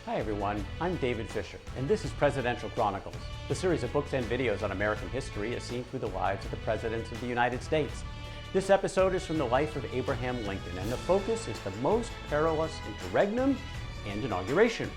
Hi everyone, I'm David Fisher, and this is Presidential Chronicles, the series of books and videos on American history as seen through the lives of the presidents of the United States. This episode is from the life of Abraham Lincoln, and the focus is the most perilous interregnum and inauguration.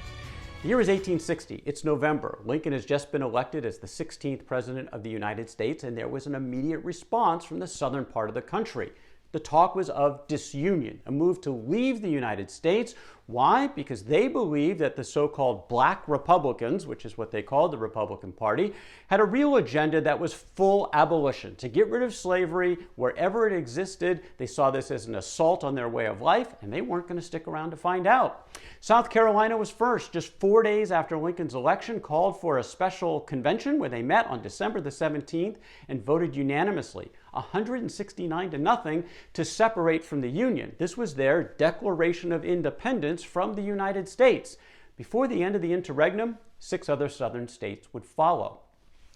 The year is 1860. It's November. Lincoln has just been elected as the 16th President of the United States, and there was an immediate response from the southern part of the country. The talk was of disunion, a move to leave the United States. Why? Because they believed that the so-called black Republicans, which is what they called the Republican Party, had a real agenda that was full abolition, to get rid of slavery wherever it existed. They saw this as an assault on their way of life, and they weren't going to stick around to find out. South Carolina was first. Just 4 days after Lincoln's election, called for a special convention where they met on December the 17th and voted unanimously, 169-0, to separate from the Union. This was their Declaration of Independence from the United States. Before the end of the interregnum, 6 other southern states would follow.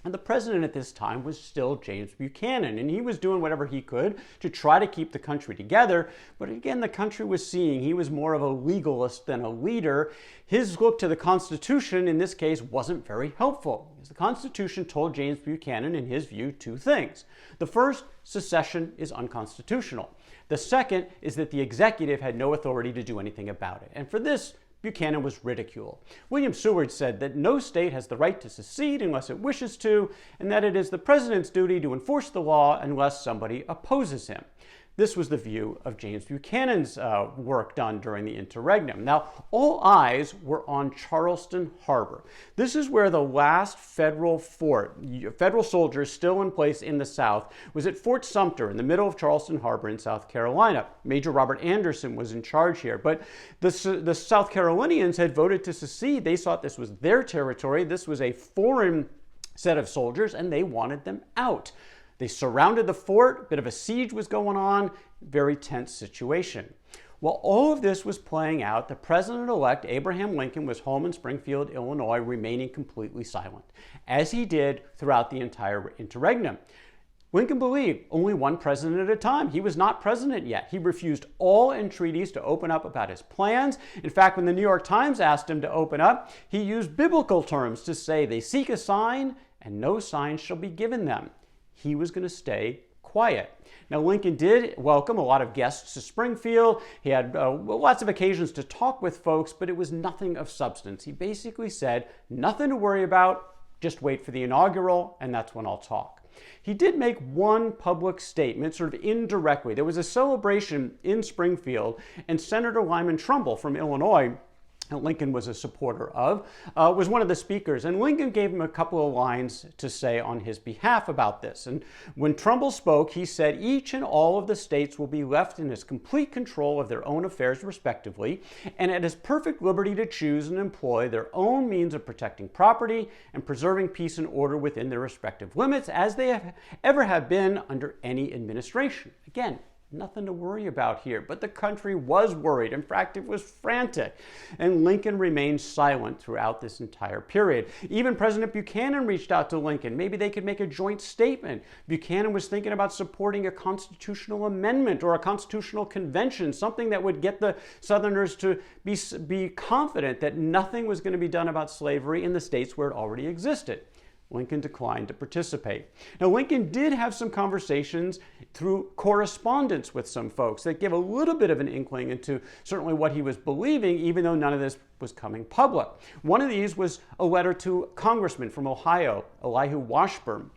And the president at this time was still James Buchanan, and he was doing whatever he could to try to keep the country together. But again, the country was seeing he was more of a legalist than a leader. His look to the Constitution, in this case, wasn't very helpful, because the Constitution told James Buchanan, in his view, 2 things. The first, secession is unconstitutional. The second is that the executive had no authority to do anything about it. And for this, Buchanan was ridiculed. William Seward said that no state has the right to secede unless it wishes to, and that it is the president's duty to enforce the law unless somebody opposes him. This was the view of James Buchanan's work done during the interregnum. Now, all eyes were on Charleston Harbor. This is where the last federal fort, federal soldiers still in place in the South, was at Fort Sumter in the middle of Charleston Harbor in South Carolina. Major Robert Anderson was in charge here, but the South Carolinians had voted to secede. They thought this was their territory. This was a foreign set of soldiers, and they wanted them out. They surrounded the fort, a bit of a siege was going on, very tense situation. While all of this was playing out, the president-elect Abraham Lincoln was home in Springfield, Illinois, remaining completely silent, as he did throughout the entire interregnum. Lincoln believed only one president at a time. He was not president yet. He refused all entreaties to open up about his plans. In fact, when the New York Times asked him to open up, he used biblical terms to say, "They seek a sign, and no sign shall be given them." He was going to stay quiet. Now, Lincoln did welcome a lot of guests to Springfield. He had lots of occasions to talk with folks, but it was nothing of substance. He basically said, nothing to worry about, just wait for the inaugural, and that's when I'll talk. He did make one public statement, sort of indirectly. There was a celebration in Springfield, and Senator Lyman Trumbull from Illinois, Lincoln was a supporter of, was one of the speakers. And Lincoln gave him a couple of lines to say on his behalf about this. And when Trumbull spoke, he said, "Each and all of the states will be left in as complete control of their own affairs respectively, and at as perfect liberty to choose and employ their own means of protecting property and preserving peace and order within their respective limits, as they ever have been under any administration." Again, nothing to worry about here, but the country was worried. In fact, it was frantic. And Lincoln remained silent throughout this entire period. Even President Buchanan reached out to Lincoln. Maybe they could make a joint statement. Buchanan was thinking about supporting a constitutional amendment or a constitutional convention, something that would get the Southerners to be confident that nothing was going to be done about slavery in the states where it already existed. Lincoln declined to participate. Now, Lincoln did have some conversations through correspondence with some folks that give a little bit of an inkling into certainly what he was believing, even though none of this was coming public. One of these was a letter to a congressman from Ohio, Elihu Washburne.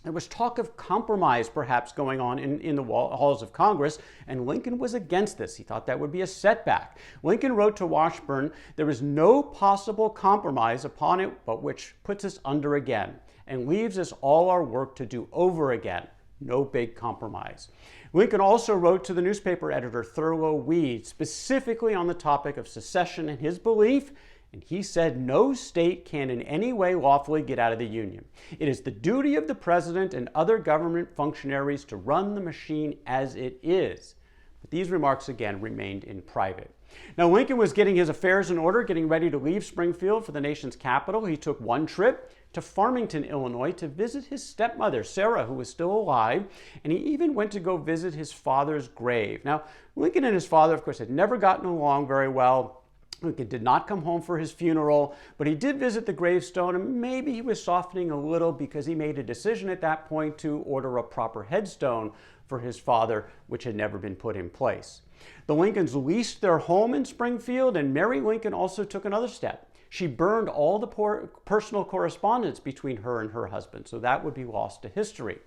There was talk of compromise perhaps going on in the halls of Congress, and Lincoln was against this. He thought that would be a setback. Lincoln wrote to Washburne, "There is no possible compromise upon it, but which puts us under again, and leaves us all our work to do over again. No big compromise." Lincoln also wrote to the newspaper editor Thurlow, specifically on the topic of secession and his belief. And he said, "No state can in any way lawfully get out of the Union. It is the duty of the president and other government functionaries to run the machine as it is." But these remarks, again, remained in private. Now, Lincoln was getting his affairs in order, getting ready to leave Springfield for the nation's capital. He took one trip to Farmington, Illinois, to visit his stepmother, Sarah, who was still alive, and he even went to go visit his father's grave. Now, Lincoln and his father, of course, had never gotten along very well. Lincoln did not come home for his funeral, but he did visit the gravestone, and maybe he was softening a little because he made a decision at that point to order a proper headstone for his father, which had never been put in place. The Lincolns leased their home in Springfield, and Mary Lincoln also took another step. She burned all the personal correspondence between her and her husband, so that would be lost to history.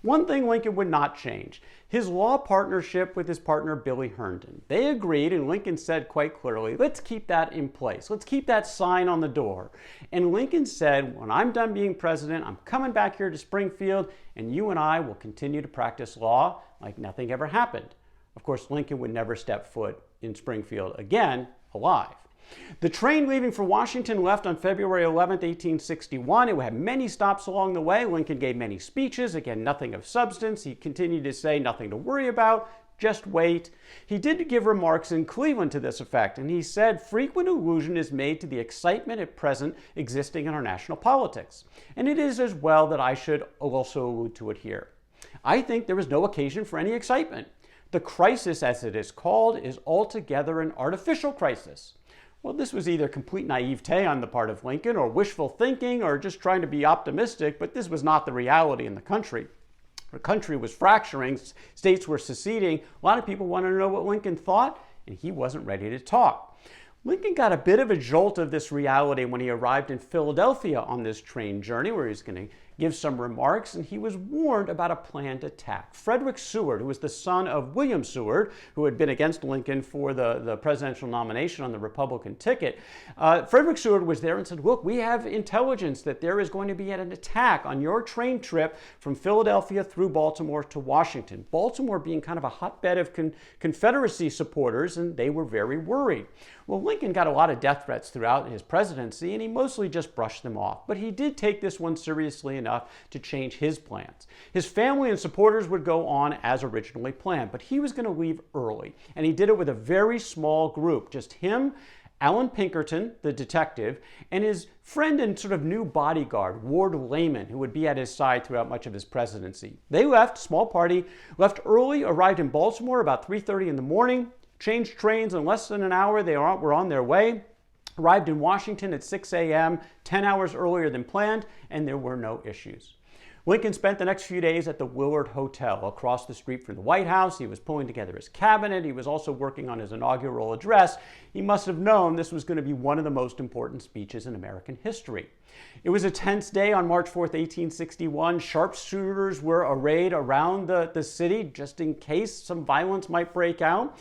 One thing Lincoln would not change: his law partnership with his partner Billy Herndon. They agreed, and Lincoln said quite clearly, let's keep that in place. Let's keep that sign on the door. And Lincoln said, when I'm done being president, I'm coming back here to Springfield, and you and I will continue to practice law like nothing ever happened. Of course, Lincoln would never step foot in Springfield again alive. The train leaving for Washington left on February 11, 1861. It had many stops along the way. Lincoln gave many speeches. Again, nothing of substance. He continued to say nothing to worry about. Just wait. He did give remarks in Cleveland to this effect, and he said frequent allusion is made to the excitement at present existing in our national politics. And it is as well that I should also allude to it here. I think there was no occasion for any excitement. The crisis, as it is called, is altogether an artificial crisis. Well, this was either complete naivete on the part of Lincoln, or wishful thinking, or just trying to be optimistic, but this was not the reality in the country. The country was fracturing, states were seceding. A lot of people wanted to know what Lincoln thought, and he wasn't ready to talk. Lincoln got a bit of a jolt of this reality when he arrived in Philadelphia on this train journey, where he was going to give some remarks, and he was warned about a planned attack. Frederick Seward, who was the son of William Seward, who had been against Lincoln for the presidential nomination on the Republican ticket, Frederick Seward was there and said, look, we have intelligence that there is going to be an attack on your train trip from Philadelphia through Baltimore to Washington. Baltimore being kind of a hotbed of Confederacy supporters, and they were very worried. Well, Lincoln got a lot of death threats throughout his presidency, and he mostly just brushed them off. But he did take this one seriously enough to change his plans. His family and supporters would go on as originally planned, but he was going to leave early. And he did it with a very small group, just him, Allan Pinkerton, the detective, and his friend and sort of new bodyguard, Ward Lamon, who would be at his side throughout much of his presidency. They left, small party, left early, arrived in Baltimore about 3:30 in the morning, changed trains in less than an hour. They were on their way. Arrived in Washington at 6 a.m., 10 hours earlier than planned, and there were no issues. Lincoln spent the next few days at the Willard Hotel across the street from the White House. He was pulling together his cabinet. He was also working on his inaugural address. He must have known this was going to be one of the most important speeches in American history. It was a tense day on March 4th, 1861. Sharpshooters were arrayed around the city just in case some violence might break out.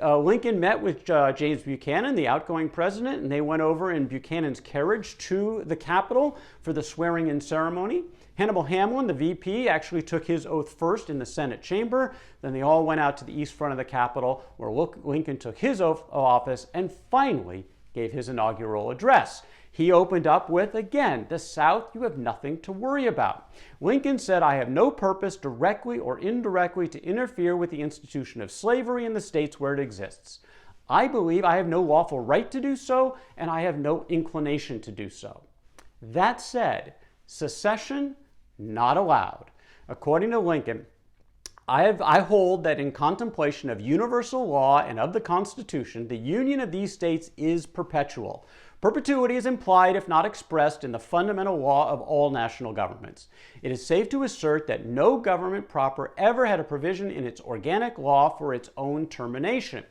Lincoln met with James Buchanan, the outgoing president, and they went over in Buchanan's carriage to the Capitol for the swearing-in ceremony. Hannibal Hamlin, the VP, actually took his oath first in the Senate chamber. Then they all went out to the east front of the Capitol, where Lincoln took his oath of office and finally gave his inaugural address. He opened up with, again, the South, you have nothing to worry about. Lincoln said, I have no purpose directly or indirectly to interfere with the institution of slavery in the states where it exists. I believe I have no lawful right to do so, and I have no inclination to do so. That said, secession, not allowed. According to Lincoln, I hold that in contemplation of universal law and of the Constitution, the union of these states is perpetual. Perpetuity is implied, if not expressed, in the fundamental law of all national governments. It is safe to assert that no government proper ever had a provision in its organic law for its own termination.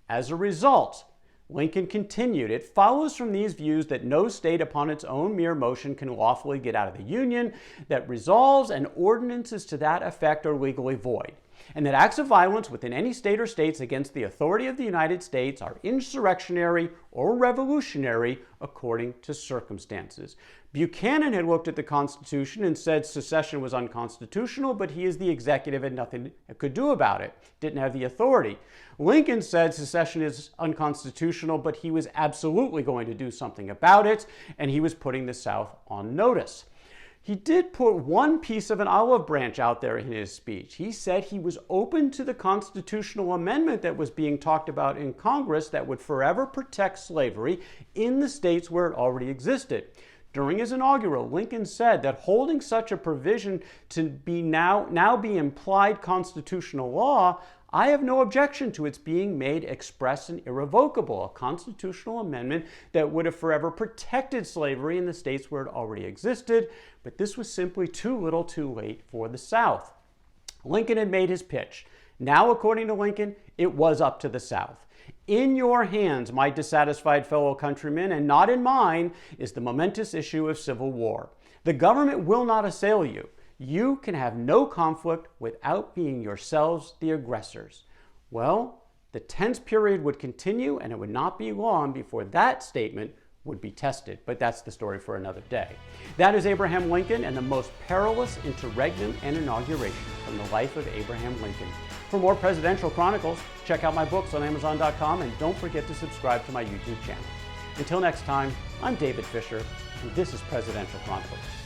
As a result, Lincoln continued, it follows from these views that no state upon its own mere motion can lawfully get out of the Union, that resolves and ordinances to that effect are legally void, and that acts of violence within any state or states against the authority of the United States are insurrectionary or revolutionary according to circumstances. Buchanan had looked at the Constitution and said secession was unconstitutional, but he is the executive and nothing could do about it, didn't have the authority. Lincoln said secession is unconstitutional, but he was absolutely going to do something about it, and he was putting the South on notice. He did put one piece of an olive branch out there in his speech. He said he was open to the constitutional amendment that was being talked about in Congress that would forever protect slavery in the states where it already existed. During his inaugural, Lincoln said that holding such a provision to be now be implied constitutional law, I have no objection to its being made express and irrevocable, a constitutional amendment that would have forever protected slavery in the states where it already existed, but this was simply too little too late for the South. Lincoln had made his pitch. Now, according to Lincoln, it was up to the South. In your hands, my dissatisfied fellow countrymen, and not in mine, is the momentous issue of civil war. The government will not assail you. You can have no conflict without being yourselves the aggressors. Well, the tense period would continue, and it would not be long before that statement would be tested, but that's the story for another day. That is Abraham Lincoln and the most perilous interregnum and inauguration from the life of Abraham Lincoln. For more presidential chronicles, check out my books on Amazon.com, and don't forget to subscribe to my YouTube channel. Until next time, I'm David Fisher, and this is Presidential Chronicles.